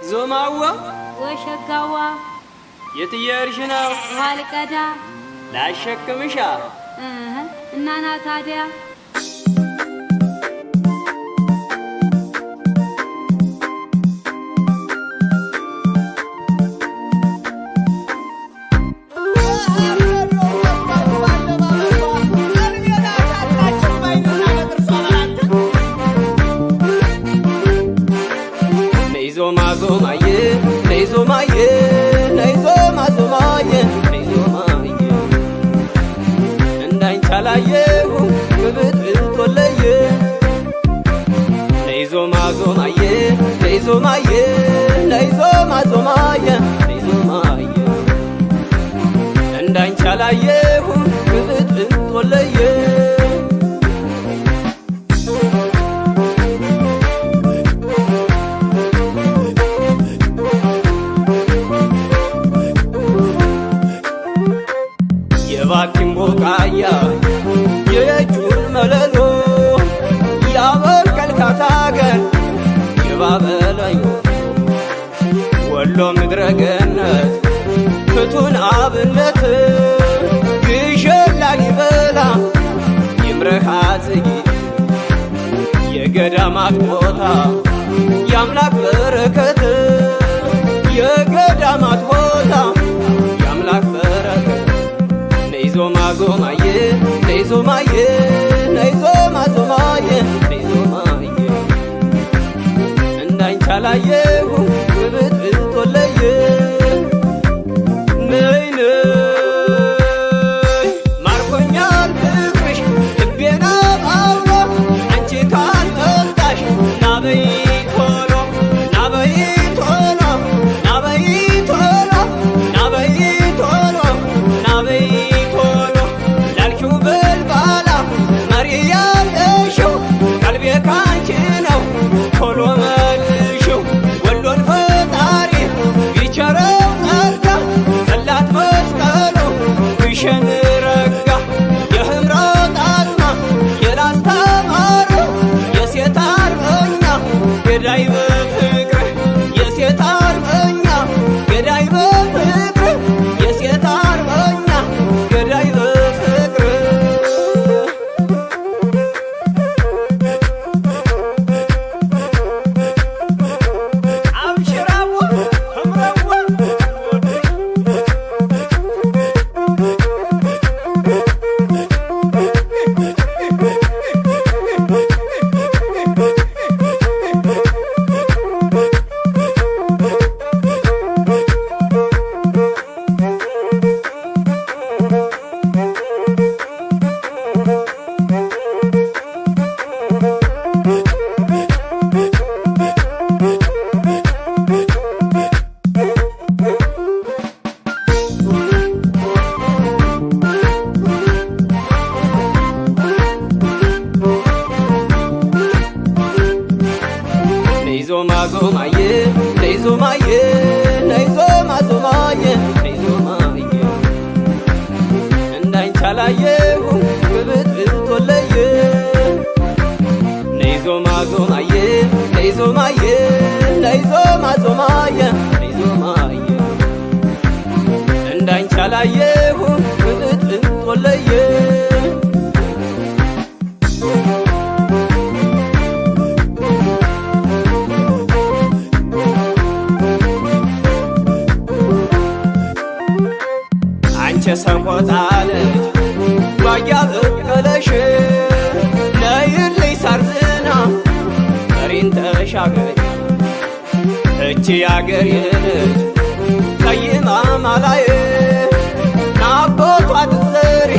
ዞማዋ ወሸጋዋ የትየርሽና ዋልቀዳ ላሸክምሻ እናና ታዲያ የባኪም ቦቃያ የእጁን መለሎ ያበቀልካት አገር የባበለኝ ወሎ ምድረ ገነት ፍቱን አብነት ግሸን ላሊበላ ይምረሃ ጽጌ የገዳማት ቦታ የአምላክ በረከት የገዳማት ቦታ የአምላክ በረከት ዞማዬ ነይ ዞማዬ ነይ ዞማዬ ነይ ዞማዬ እንዳንቺ አላየሁ ብብት ወለየ ነይ ማርኮኛል ፍቅርሽ ልቤና አውሎ አንቺ ካልመጣሽ ናበይ ቶሎ ናበይ ቶሎ ናበይ ቶሎ ናበይ ቶሎ ናበይ ቶሎ መልሽው ወሎን ፈጣሪ ቢቸረው ጸጋ ጠላት መስቀሉ ግሸን ረጋ የህምረት አጽማ የላስታ ማሩ የሴት አርበኛ ገዳይ በፍቅር የሴት አርበኛ ገዳይ በፍቅር የሴት አርበኛ ገዳይ በፍቅር ዞማዬ ነይ ዞማዬ ነይ ዞማዬ ነይ ዞማዬ እንዳንቺ አላየሁ ብብት ወለየ ነይ ዞማዬ ነይ ዞማዬ ነይ ዞማዬ ነይ ዞማዬ እንዳንቺ አላየሁ ብብት ወለየ ሰንቆጣለች ጓያ በቀለሽ ነይልኝ ሳርዝና መሪን ተሻገር እቺ ያገር የልጅ ቀይማ ማላዬ ናቦቷ ትዘሪ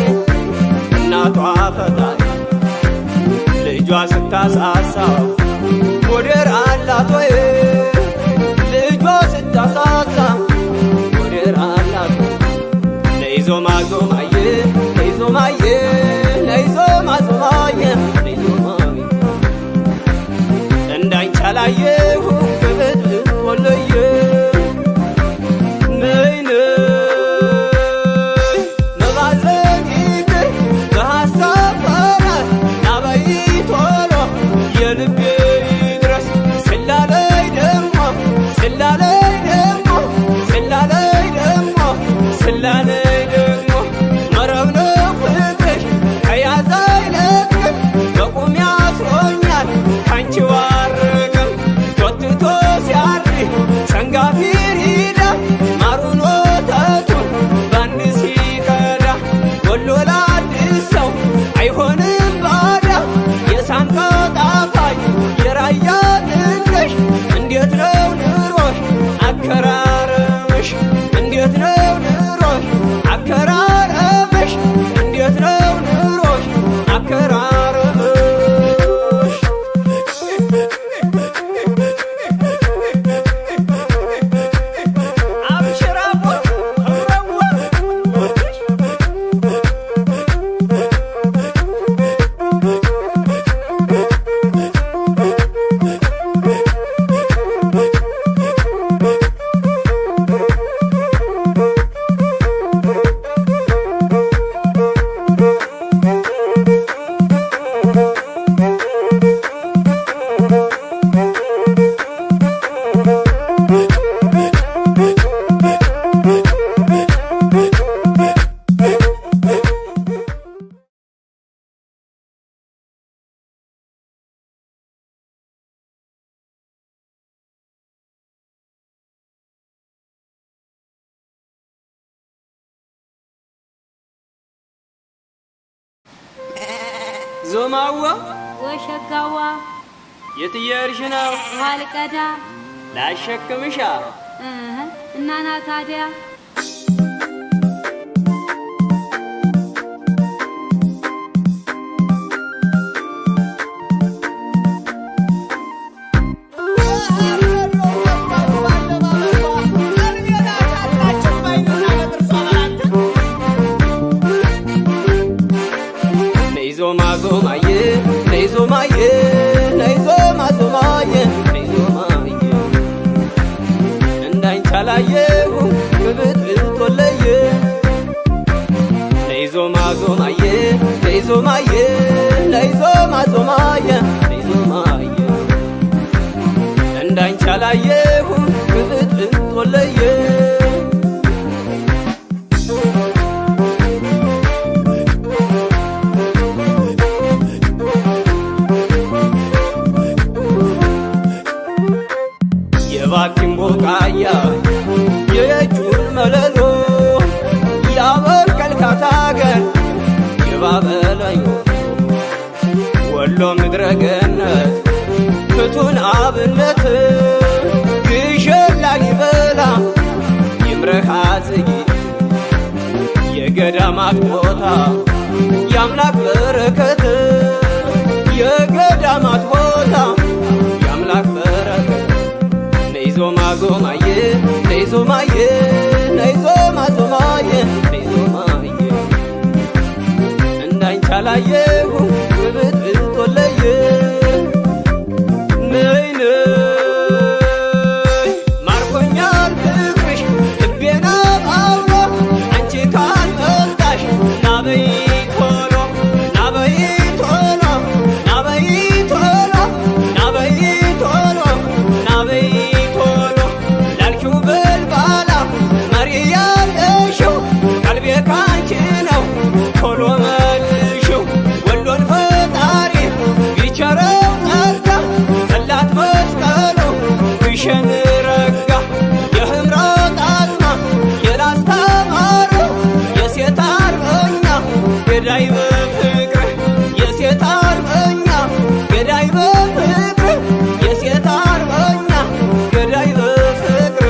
እናቷ ፈጣሪ ልጇ ስታሳሳው ወደር አላት ወይ ልጇ ስታሳሳ ወደር አላት ዞማዬ ነይ ዞማዬ ነይ ዞማዬ ነይ ዞማዬ እንዳንቺ አላየሁ ብብት ወለየ ነይ መባዘን ይቅር በሀሳብ ፈረስ ናበይ ቶሎ የልቤ ይድረስ ስላለ ዞማዋ ወሸጋዋ የትየርሽ ነው ዋልቀዳ ላሸክምሻ እናና ታዲያ ዞማዬ ነይ ዞማዬ ነይ ዞማዬ ነይ ዞማዬ እንዳንቺ አላየሁም ብብት ወለየ ነይ ዞማዬ ነይ ዞማዬ ነይ ዞማዬ ነይ ዞማዬ እንዳንቺ አላየሁም ብብት ወለየ የባቲም ቦቃያ የእጁን መለሎ ያበቀልካት አገር የባበለኝ ወሎ ምድረ ገነት ፍቱን አብነት ግሸን ላሊበላ ይምረሃ ጽጌ የገዳማት ቦታ የአምላክ በረከት የገዳማት ቦታ የአምላክ በረከት ዞማዬ ነይ ዞማዬ ነይ ዞማዬ ነይ ዞማዬ እንዳንቺ አላየሁም ብብት ወለየ ነይ ማርኮኛል ፍቅርሽ ልቤና አውሎ አንቺ ካልመጣሽ ናበይ ቶሎ ናበይ ቶሎ ናበይ ቶሎ ናበይ ቶሎ ናበይ ቶሎ መልሽው ወሎን ፈጣሪ ቢቸረው ጸጋ ጸላት መስቀሉ ግሸን ረጋ የህምረት አጽማ የላስታ ማሩ የሴት አርበኛ ገዳይ በፍቅር የሴት አርበኛ ገዳይ በፍቅር የሴት አርበኛ ገዳይ በፍቅር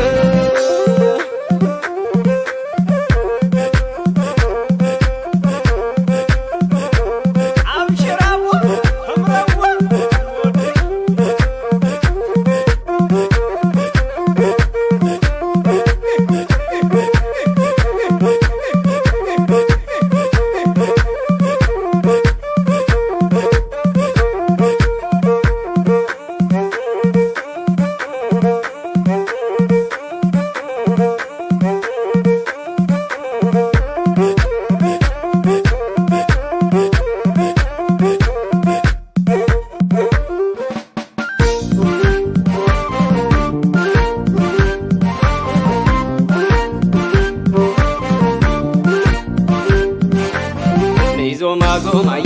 ዞማዬ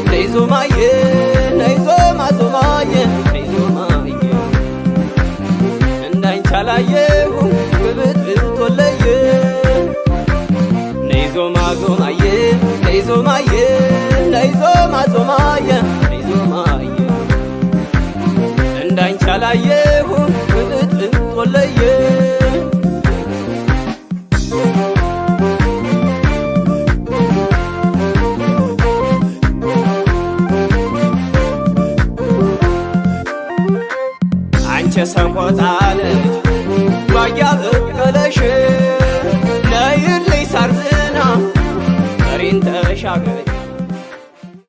ነይ ዞማዬ ነይ ዞማዬ ነይ ዞማዬ እንዳንቺ አላየሁም ብብት ወለየ ነይ ዞማዬ ነይ ዞማዬ ነይ ዞማዬ ነይ ዞማዬ እንዳንቺ አላየሁም ብብት ወለየ ሰንቆጣለች ባያ በቀለሽ